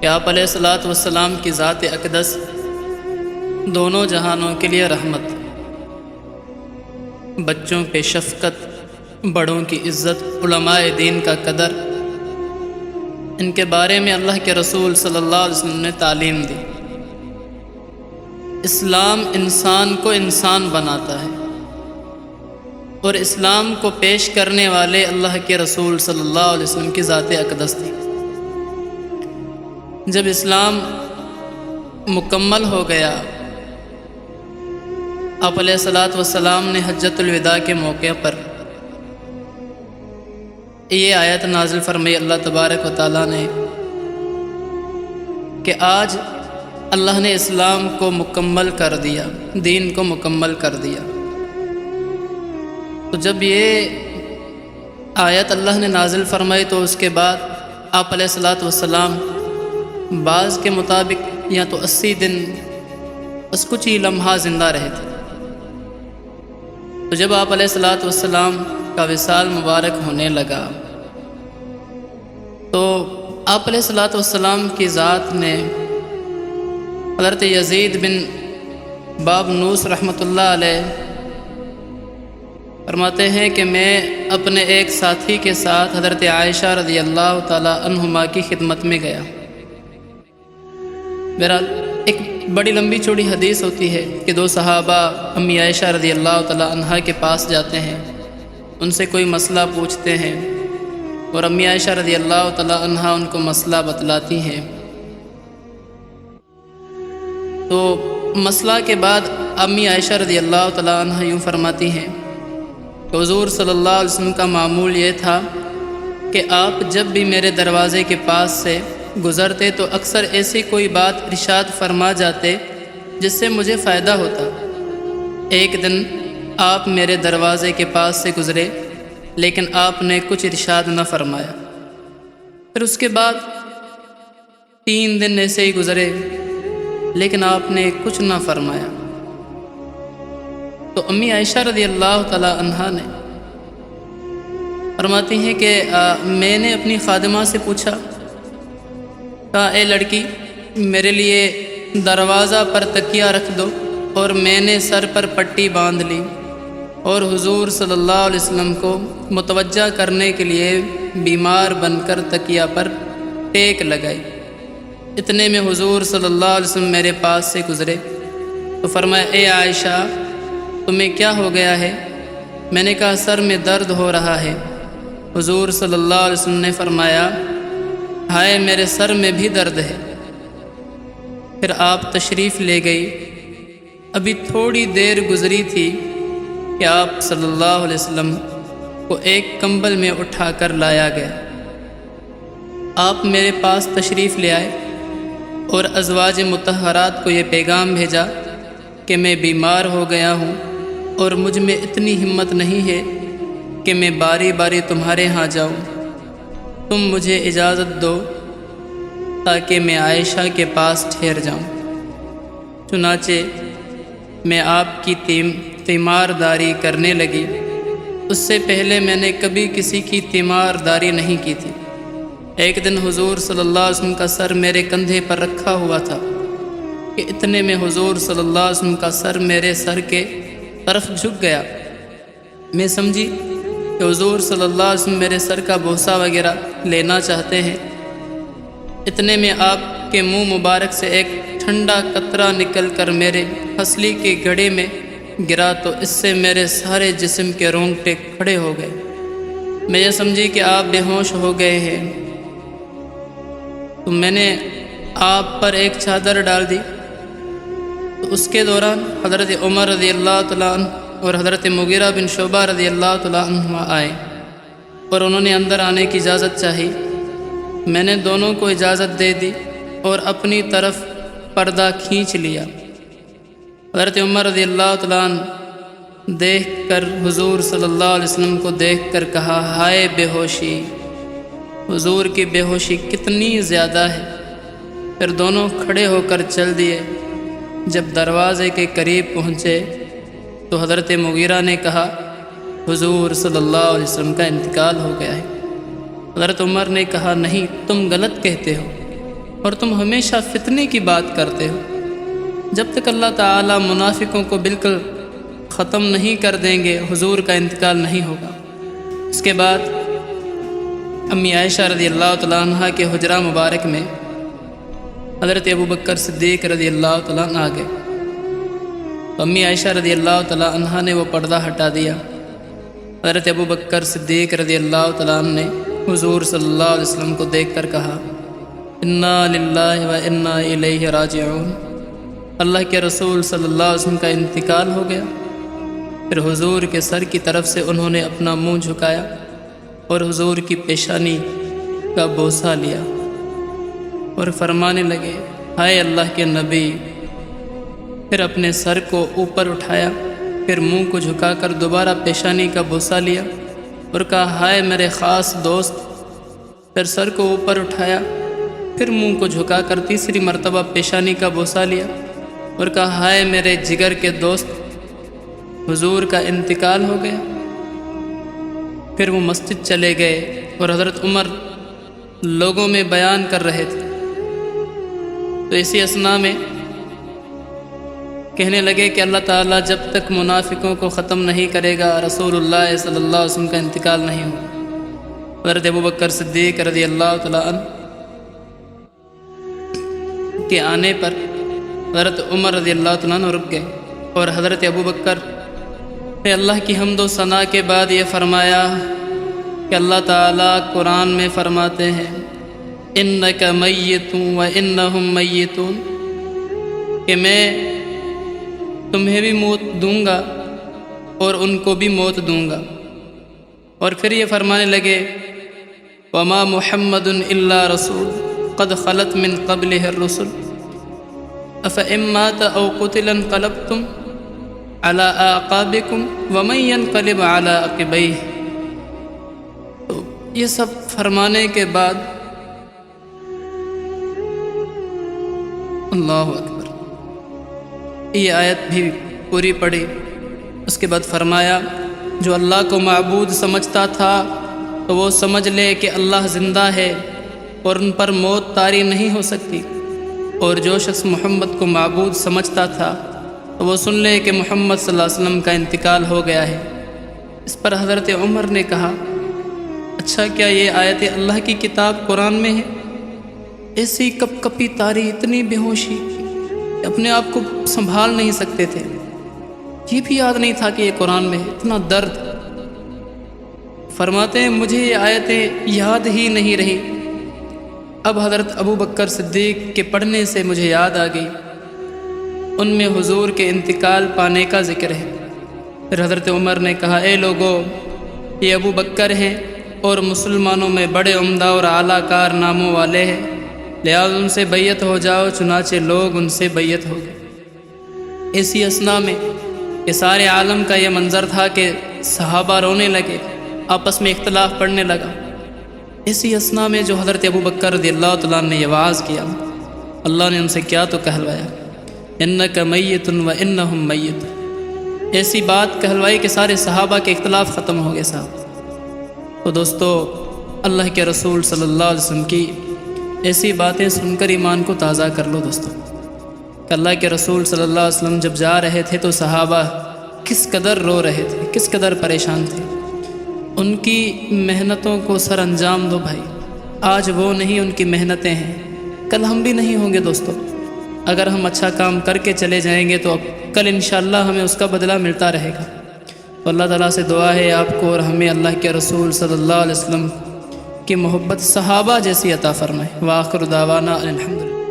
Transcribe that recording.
کہ آپ علیہ الصلاۃ والسلام کی ذات اقدس دونوں جہانوں کے لیے رحمت، بچوں پہ شفقت، بڑوں کی عزت، علماء دین کا قدر، ان کے بارے میں اللہ کے رسول صلی اللہ علیہ وسلم نے تعلیم دی۔ اسلام انسان کو انسان بناتا ہے، اور اسلام کو پیش کرنے والے اللہ کے رسول صلی اللہ علیہ وسلم کی ذات اقدس تھی۔ جب اسلام مکمل ہو گیا، آپ علیہ الصلاۃ والسلام نے حجۃ الوداع کے موقع پر یہ آیت نازل فرمائی اللہ تبارک و تعالیٰ نے کہ آج اللہ نے اسلام کو مکمل کر دیا، دین کو مکمل کر دیا۔ تو جب یہ آیت اللہ نے نازل فرمائی تو اس کے بعد آپ علیہ الصلاۃ والسلام بعض کے مطابق یا تو 80 دن بس کچھ ہی لمحہ زندہ رہے تھے۔ تو جب آپ علیہ الصلاۃ والسلام کا وصال مبارک ہونے لگا تو آپ علیہ الصلاۃ والسلام کی ذات نے حضرت یزید بن بابنوس رحمۃ اللہ علیہ فرماتے ہیں کہ میں اپنے ایک ساتھی کے ساتھ حضرت عائشہ رضی اللہ تعالی عنہما کی خدمت میں گیا۔ بہرحال ایک بڑی لمبی چوڑی حدیث ہوتی ہے کہ دو صحابہ امی عائشہ رضی اللہ تعالی عنہا کے پاس جاتے ہیں، ان سے کوئی مسئلہ پوچھتے ہیں، اور امی عائشہ رضی اللہ تعالی عنہا ان کو مسئلہ بتلاتی ہیں۔ تو مسئلہ کے بعد امی عائشہ رضی اللہ تعالی عنہا یوں فرماتی ہیں کہ حضور صلی اللہ علیہ وسلم کا معمول یہ تھا کہ آپ جب بھی میرے دروازے کے پاس سے گزرتے تو اکثر ایسی کوئی بات ارشاد فرما جاتے جس سے مجھے فائدہ ہوتا۔ ایک دن آپ میرے دروازے کے پاس سے گزرے لیکن آپ نے کچھ ارشاد نہ فرمایا۔ پھر اس کے بعد 3 دن ایسے ہی گزرے لیکن آپ نے کچھ نہ فرمایا۔ تو امی عائشہ رضی اللہ تعالی عنہا نے فرماتی ہیں کہ میں نے اپنی خادمہ سے پوچھا، کہا اے لڑکی میرے لیے دروازہ پر تکیہ رکھ دو، اور میں نے سر پر پٹی باندھ لی اور حضور صلی اللہ علیہ وسلم کو متوجہ کرنے کے لیے بیمار بن کر تکیہ پر ٹیک لگائی۔ اتنے میں حضور صلی اللہ علیہ وسلم میرے پاس سے گزرے تو فرمایا اے عائشہ تمہیں کیا ہو گیا ہے؟ میں نے کہا سر میں درد ہو رہا ہے۔ حضور صلی اللہ علیہ وسلم نے فرمایا ہائے میرے سر میں بھی درد ہے۔ پھر آپ تشریف لے گئی۔ ابھی تھوڑی دیر گزری تھی کہ آپ صلی اللہ علیہ وسلم کو ایک کمبل میں اٹھا کر لایا گیا۔ آپ میرے پاس تشریف لے آئے اور ازواج مطہرات کو یہ پیغام بھیجا کہ میں بیمار ہو گیا ہوں اور مجھ میں اتنی ہمت نہیں ہے کہ میں باری باری تمہارے ہاں جاؤں، تم مجھے اجازت دو تاکہ میں عائشہ کے پاس ٹھہر جاؤں۔ چنانچہ میں آپ کی تیمارداری کرنے لگی۔ اس سے پہلے میں نے کبھی کسی کی تیمارداری نہیں کی تھی۔ ایک دن حضور صلی اللہ علیہ وسلم کا سر میرے کندھے پر رکھا ہوا تھا کہ اتنے میں حضور صلی اللہ علیہ وسلم کا سر میرے سر کے طرف جھک گیا۔ میں سمجھی کہ حضور صلی اللہ علیہ وسلم میرے سر کا بوسہ وغیرہ لینا چاہتے ہیں۔ اتنے میں آپ کے منہ مبارک سے ایک ٹھنڈا قطرہ نکل کر میرے ہنسلی کے گڑھے میں گرا تو اس سے میرے سارے جسم کے رونگٹے کھڑے ہو گئے۔ میں یہ سمجھی کہ آپ بے ہوش ہو گئے ہیں، تو میں نے آپ پر ایک چادر ڈال دی۔ تو اس کے دوران حضرت عمر رضی اللہ تعالیٰ عنہ اور حضرت مغیرہ بن شعبہ رضی اللہ تعالیٰ عنہ آئے اور انہوں نے اندر آنے کی اجازت چاہی۔ میں نے دونوں کو اجازت دے دی اور اپنی طرف پردہ کھینچ لیا۔ حضرت عمر رضی اللہ تعالیٰ عنہ دیکھ کر حضور صلی اللہ علیہ وسلم کو دیکھ کر کہا ہائے بے ہوشی، حضور کی بے ہوشی کتنی زیادہ ہے۔ پھر دونوں کھڑے ہو کر چل دیے۔ جب دروازے کے قریب پہنچے تو حضرت مغیرہ نے کہا حضور صلی اللہ علیہ وسلم کا انتقال ہو گیا ہے۔ حضرت عمر نے کہا نہیں، تم غلط کہتے ہو، اور تم ہمیشہ فتنے کی بات کرتے ہو۔ جب تک اللہ تعالیٰ منافقوں کو بالکل ختم نہیں کر دیں گے حضور کا انتقال نہیں ہوگا۔ اس کے بعد امی عائشہ رضی اللہ تعالیٰ عنہ کے حجرہ مبارک میں حضرت ابوبکر صدیق رضی اللہ تعالیٰ عنہ آ گئے۔ امی عائشہ رضی اللہ تعالیٰ عنہ نے وہ پردہ ہٹا دیا۔ حضرت ابوبکر صدیق رضی اللہ تعالیٰ عنہ نے حضور صلی اللہ علیہ وسلم کو دیکھ کر کہا، انا للہ و انا الیہ راجعون۔ اللہ کے رسول صلی اللہ علیہ وسلم کا انتقال ہو گیا۔ پھر حضور کے سر کی طرف سے انہوں نے اپنا منہ جھکایا اور حضور کی پیشانی کا بوسہ لیا اور فرمانے لگے، ہائے اللہ کے نبی۔ پھر اپنے سر کو اوپر اٹھایا، پھر منہ کو جھکا کر دوبارہ پیشانی کا بوسہ لیا اور کہا، ہائے میرے خاص دوست۔ پھر سر کو اوپر اٹھایا، پھر منہ کو جھکا کر تیسری مرتبہ پیشانی کا بوسہ لیا اور کہا، ہائے میرے جگر کے دوست، حضور کا انتقال ہو گیا۔ پھر وہ مسجد چلے گئے اور حضرت عمر لوگوں میں بیان کر رہے تھے، تو اسی اثناء میں کہنے لگے کہ اللہ تعالیٰ جب تک منافقوں کو ختم نہیں کرے گا رسول اللہ صلی اللہ علیہ وسلم کا انتقال نہیں ہوگا۔ حضرت ابوبکر صدیق رضی اللہ تعالیٰ عنہ کے آنے پر حضرت عمر رضی اللہ تعالیٰ عنہ رک گئے اور حضرت ابوبکر نے اللہ کی حمد و ثنا کے بعد یہ فرمایا کہ اللہ تعالیٰ قرآن میں فرماتے ہیں، انک میت و انہم میتون، کہ میں تمہیں بھی موت دوں گا اور ان کو بھی موت دوں گا۔ اور پھر یہ فرمانے لگے، وما محمد الا رسول قد خلت من قبلہ الرسل افإن مات او قتل انقلبتم على اعقابکم ومن ينقلب على عقبیہ۔ تو یہ سب فرمانے کے بعد اللہ اکبر یہ آیت بھی پوری پڑھی۔ اس کے بعد فرمایا، جو اللہ کو معبود سمجھتا تھا تو وہ سمجھ لے کہ اللہ زندہ ہے اور ان پر موت طاری نہیں ہو سکتی، اور جو شخص محمد کو معبود سمجھتا تھا تو وہ سن لے کہ محمد صلی اللہ علیہ وسلم کا انتقال ہو گیا ہے۔ اس پر حضرت عمر نے کہا، اچھا کیا یہ آیت اللہ کی کتاب قرآن میں ہے؟ ایسی کپ کپی طاری، اتنی بے ہوشی، اپنے آپ کو سنبھال نہیں سکتے تھے۔ یہ بھی یاد نہیں تھا کہ یہ قرآن میں ہے، اتنا درد۔ فرماتے ہیں مجھے یہ آیتیں یاد ہی نہیں رہی۔ اب حضرت ابوبکر صدیق کے پڑھنے سے مجھے یاد آ گئی، ان میں حضور کے انتقال پانے کا ذکر ہے۔ پھر حضرت عمر نے کہا، اے لوگو، یہ ابوبکر ہیں اور مسلمانوں میں بڑے عمدہ اور اعلیٰ کارناموں والے ہیں، لہٰذا ان سے بیعت ہو جاؤ۔ چنانچہ لوگ ان سے بیعت ہو گئے۔ اسی اثناء میں کہ سارے عالم کا یہ منظر تھا کہ صحابہ رونے لگے، آپس میں اختلاف پڑنے لگا۔ اسی اثناء میں جو حضرت ابوبکر رضی اللہ تعالیٰ نے یہ وعظ کیا، اللہ نے ان سے کیا تو کہلوایا، انک میت و انہم میت۔ ایسی بات کہلوائی کہ سارے صحابہ کے اختلاف ختم ہو گئے صاحب۔ تو دوستو، اللہ کے رسول صلی اللہ علیہ وسلم کی ایسی باتیں سن کر ایمان کو تازہ کر لو دوستو، کہ اللہ کے رسول صلی اللہ علیہ وسلم جب جا رہے تھے تو صحابہ کس قدر رو رہے تھے، کس قدر پریشان تھے۔ ان کی محنتوں کو سر انجام دو بھائی، آج وہ نہیں ان کی محنتیں ہیں، کل ہم بھی نہیں ہوں گے دوستو۔ اگر ہم اچھا کام کر کے چلے جائیں گے تو کل انشاءاللہ ہمیں اس کا بدلہ ملتا رہے گا۔ تو اللہ تعالیٰ سے دعا ہے آپ کو اور ہمیں اللہ کے رسول صلی اللہ علیہ وسلم کی محبت صحابہ جیسی عطا فرمائے۔ وآخر دعوانا الحمدللہ۔